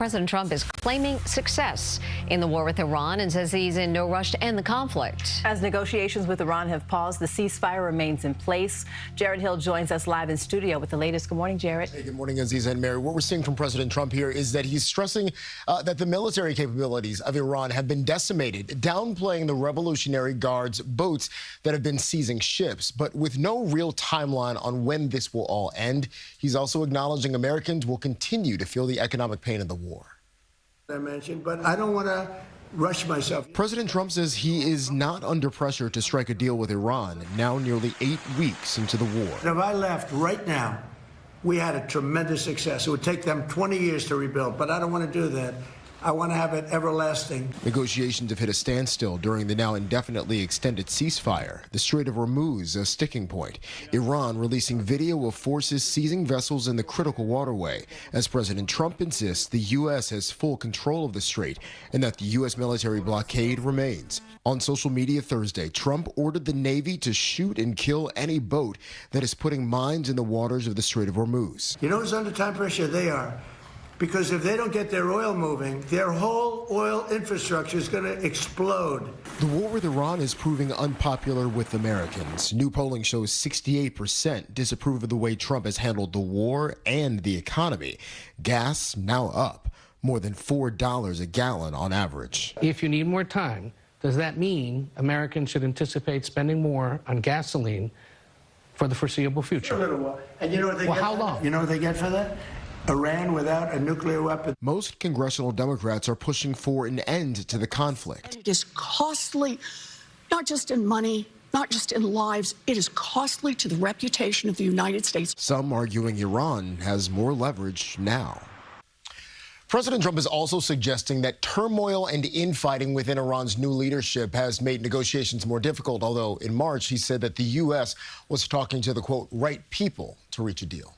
President Trump is claiming success in the war with Iran and says he's in no rush to end the conflict. As negotiations with Iran have paused, the ceasefire remains in place. Jarred Hill joins us live in studio with the latest. Good morning, Jarred. Hey, good morning, Aziza and Mary. What we're seeing from President Trump here is that he's stressing that the military capabilities of Iran have been decimated, downplaying the Revolutionary Guard's boats that have been seizing ships. But with no real timeline on when this will all end, he's also acknowledging Americans will continue to feel the economic pain of the war. I mentioned, but I don't want to rush myself. President Trump says he is not under pressure to strike a deal with Iran, now nearly 8 weeks into the war. If I left right now, we had a tremendous success. It would take them 20 years to rebuild, but I don't want to do that. I want to have it everlasting. Negotiations have hit a standstill during the now indefinitely extended ceasefire. The Strait of Hormuz, a sticking point. Iran releasing video of forces seizing vessels in the critical waterway, as President Trump insists the U.S. has full control of the strait and that the U.S. military blockade remains. On social media Thursday, Trump ordered the Navy to shoot and kill any boat that is putting mines in the waters of the Strait of Hormuz. You know who's under time pressure? They are. Because if they don't get their oil moving, their whole oil infrastructure is going to explode. The war with Iran is proving unpopular with Americans. New polling shows 68% disapprove of the way Trump has handled the war and the economy. Gas now up more than $4 a gallon on average. If you need more time, does that mean Americans should anticipate spending more on gasoline for the foreseeable future? For a little while. And you know what they get? How long? You know what they get for that? Iran without a nuclear weapon. Most congressional Democrats are pushing for an end to the conflict. It is costly, not just in money, not just in lives. It is costly to the reputation of the United States. Some arguing Iran has more leverage now. President Trump is also suggesting that turmoil and infighting within Iran's new leadership has made negotiations more difficult, although in March he said that the U.S. was talking to the, quote, right people to reach a deal.